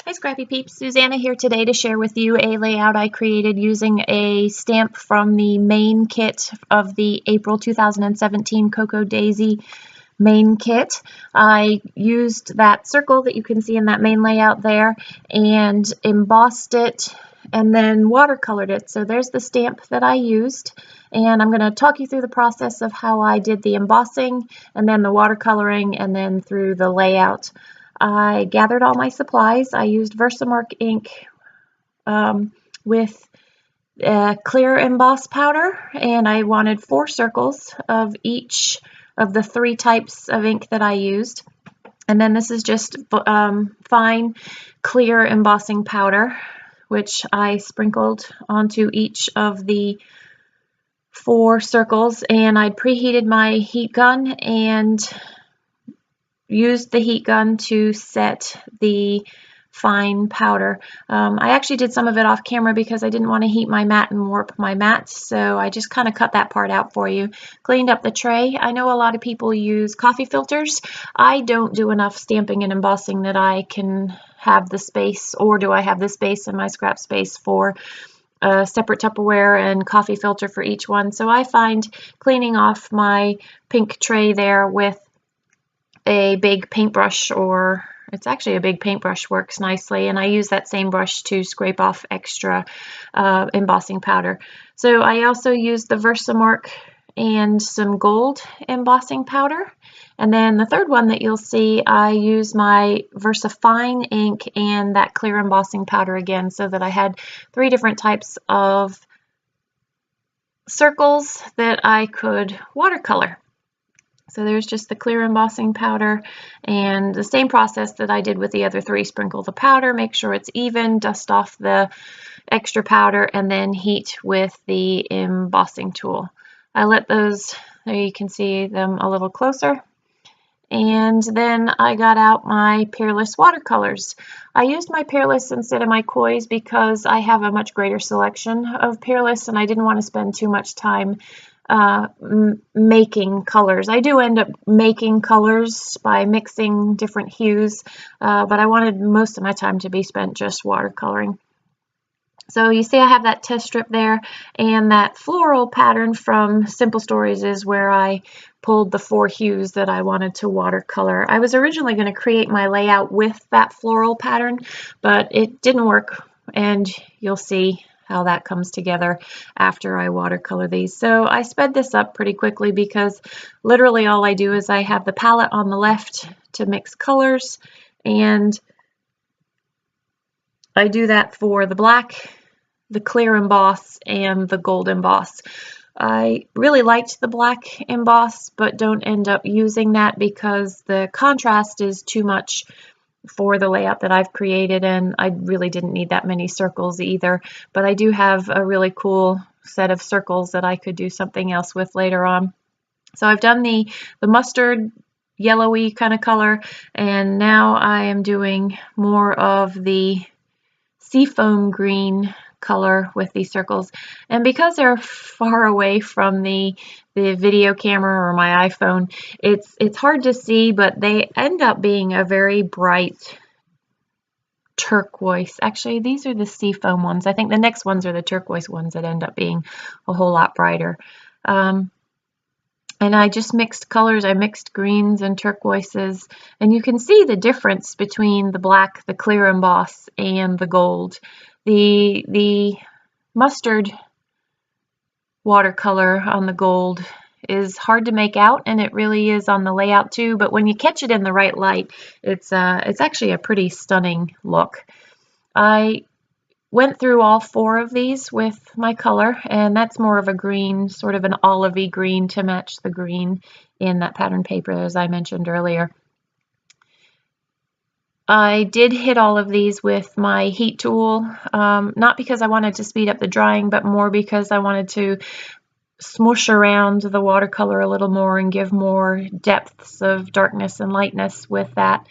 Hi Scrappy Peeps, Suzanna here today to share with you a layout I created using a stamp from the main kit of the April 2017 Cocoa Daisy main kit. I used that circle that you can see in that main layout there and embossed it and then watercolored it. So there's the stamp that I used, and I'm going to talk you through the process of how I did the embossing and then the watercoloring and then through the layout. I gathered all my supplies. I used Versamark ink with clear emboss powder, and I wanted 4 circles of each of the 3 types of ink that I used. And then this is just fine clear embossing powder, which I sprinkled onto each of the 4 circles, and I'd preheated my heat gun and used the heat gun to set the fine powder. I actually did some of it off camera because I didn't want to heat my mat and warp my mat, so I just kind of cut that part out for you. Cleaned up the tray. I know a lot of people use coffee filters. I don't do enough stamping and embossing that I can have the space, or do I have the space in my scrap space for a separate Tupperware and coffee filter for each one. So I find cleaning off my pink tray there with a big paintbrush, or it's actually a big paintbrush, works nicely, and I use that same brush to scrape off extra embossing powder. So I also used the Versamark and some gold embossing powder, and then the third one that you'll see, I use my VersaFine ink and that clear embossing powder again, so that I had 3 different types of circles that I could watercolor. So there's just the clear embossing powder, and the same process that I did with the other 3. Sprinkle the powder, make sure it's even, dust off the extra powder, and then heat with the embossing tool. I let those, there you can see them a little closer. And then I got out my Peerless watercolors. I used my Peerless instead of my Koi's because I have a much greater selection of Peerless, and I didn't want to spend too much time making colors. I do end up making colors by mixing different hues, but I wanted most of my time to be spent just watercoloring. So you see I have that test strip there, and that floral pattern from Simple Stories is where I pulled the 4 hues that I wanted to watercolor. I was originally going to create my layout with that floral pattern, but it didn't work, and you'll see how that comes together after I watercolor these. So I sped this up pretty quickly because literally all I do is I have the palette on the left to mix colors, and I do that for the black, the clear emboss, and the gold emboss. I really liked the black emboss, but don't end up using that because the contrast is too much for the layout that I've created, and I really didn't need that many circles either. But I do have a really cool set of circles that I could do something else with later on. So I've done the mustard yellowy kind of color, and now I am doing more of the seafoam green color with these circles. And because they're far away from the video camera or my iPhone, it's hard to see, but they end up being a very bright turquoise. Actually, these are the seafoam ones. I think the next ones are the turquoise ones that end up being a whole lot brighter. And I just mixed colors. I mixed greens and turquoises, and you can see the difference between the black, the clear emboss, and the gold. The mustard watercolor on the gold is hard to make out, and it really is on the layout too, but when you catch it in the right light, it's actually a pretty stunning look. I went through all 4 of these with my color, and that's more of a green, sort of an olivey green to match the green in that pattern paper, as I mentioned earlier. I did hit all of these with my heat tool, not because I wanted to speed up the drying, but more because I wanted to smush around the watercolor a little more and give more depths of darkness and lightness with that.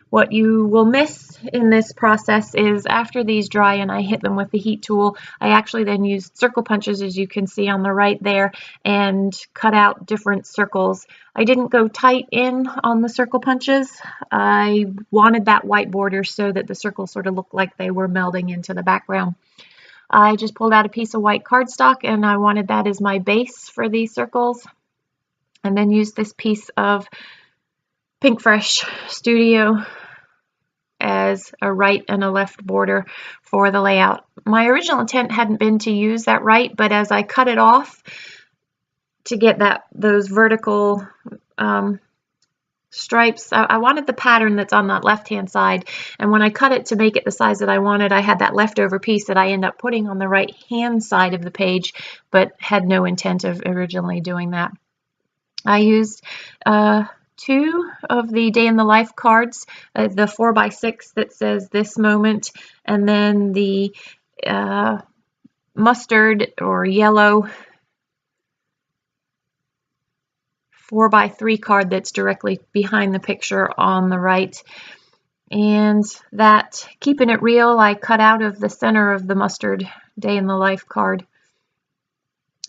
What you will miss in this process is after these dry and I hit them with the heat tool, I actually then used circle punches, as you can see on the right there, and cut out different circles. I didn't go tight in on the circle punches. I wanted that white border so that the circles sort of looked like they were melding into the background. I just pulled out a piece of white cardstock and I wanted that as my base for these circles, and then used this piece of Pink Fresh Studio as a right and a left border for the layout. My original intent hadn't been to use that right, but as I cut it off to get those vertical stripes, I wanted the pattern that's on that left-hand side, and when I cut it to make it the size that I wanted, I had that leftover piece that I end up putting on the right-hand side of the page, but had no intent of originally doing that. I used 2 of the Day in the Life cards, the 4x6 that says "This Moment," and then the mustard or yellow 4x3 card that's directly behind the picture on the right. And that, keeping it real, I cut out of the center of the mustard Day in the Life card.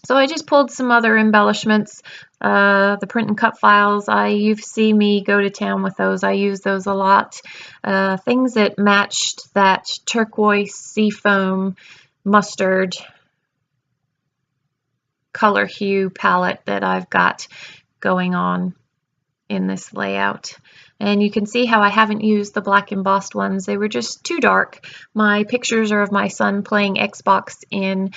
So I just pulled some other embellishments, the print and cut files. You've seen me go to town with those. I use those a lot. Things that matched that turquoise seafoam mustard color hue palette that I've got going on in this layout. And you can see how I haven't used the black embossed ones. They were just too dark. My pictures are of my son playing Xbox in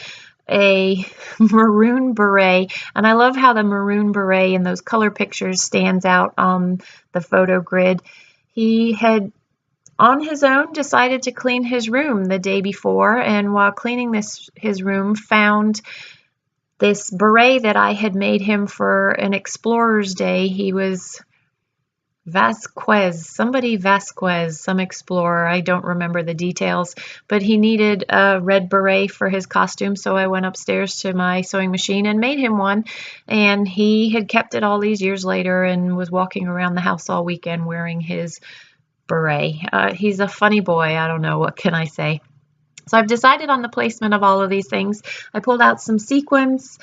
a maroon beret, and I love how the maroon beret in those color pictures stands out on the photo grid. He had on his own decided to clean his room the day before, and while cleaning his room found this beret that I had made him for an explorer's day. He was Vasquez, some explorer. I don't remember the details, but he needed a red beret for his costume, so I went upstairs to my sewing machine and made him one, and he had kept it all these years later and was walking around the house all weekend wearing his beret. He's a funny boy. I don't know, what can I say? So I've decided on the placement of all of these things. I pulled out some sequins.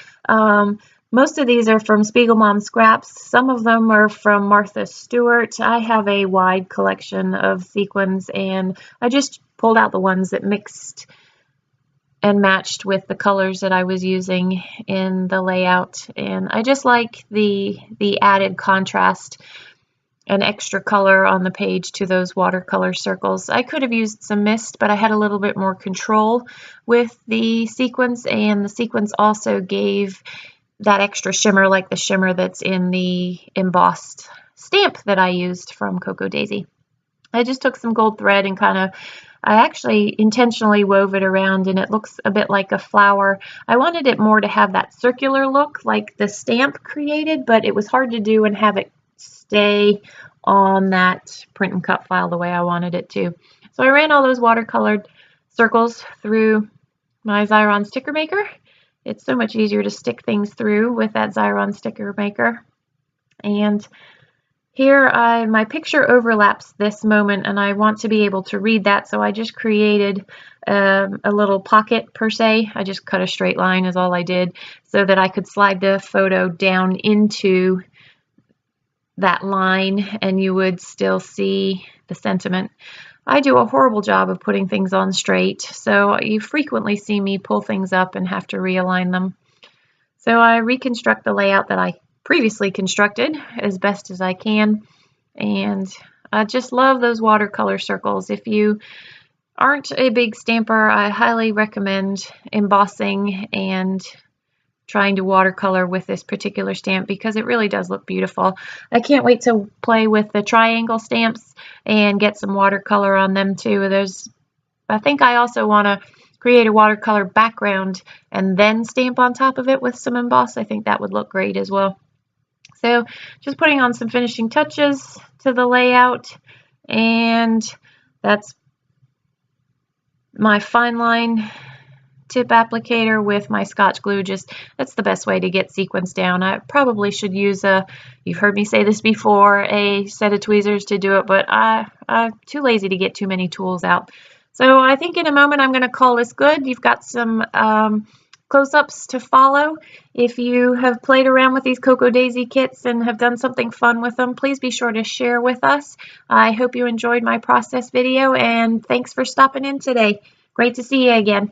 Most of these are from Spiegelmom Scraps. Some of them are from Martha Stewart. I have a wide collection of sequins, and I just pulled out the ones that mixed and matched with the colors that I was using in the layout. And I just like the added contrast and extra color on the page to those watercolor circles. I could have used some mist, but I had a little bit more control with the sequins, and the sequins also gave that extra shimmer, like the shimmer that's in the embossed stamp that I used from Cocoa Daisy. I just took some gold thread and I actually intentionally wove it around, and it looks a bit like a flower. I wanted it more to have that circular look like the stamp created, but it was hard to do and have it stay on that print and cut file the way I wanted it to. So I ran all those watercolored circles through my Xyron sticker maker. It's so much easier to stick things through with that Xyron sticker maker. And here my picture overlaps this moment, and I want to be able to read that, so I just created a little pocket per se. I just cut a straight line is all I did, so that I could slide the photo down into that line and you would still see the sentiment. I do a horrible job of putting things on straight, so you frequently see me pull things up and have to realign them. So I reconstruct the layout that I previously constructed as best as I can, and I just love those watercolor circles. If you aren't a big stamper, I highly recommend embossing and trying to watercolor with this particular stamp, because it really does look beautiful. I can't wait to play with the triangle stamps and get some watercolor on them too. I think I also want to create a watercolor background and then stamp on top of it with some emboss. I think that would look great as well. So just putting on some finishing touches to the layout, and that's my fine line tip applicator with my Scotch glue. Just that's the best way to get sequins down. I probably should use you've heard me say this before, a set of tweezers to do it, but I'm too lazy to get too many tools out. So I think in a moment I'm going to call this good. You've got some close-ups to follow. If you have played around with these Cocoa Daisy kits and have done something fun with them, please be sure to share with us. I hope you enjoyed my process video, and thanks for stopping in today. Great to see you again.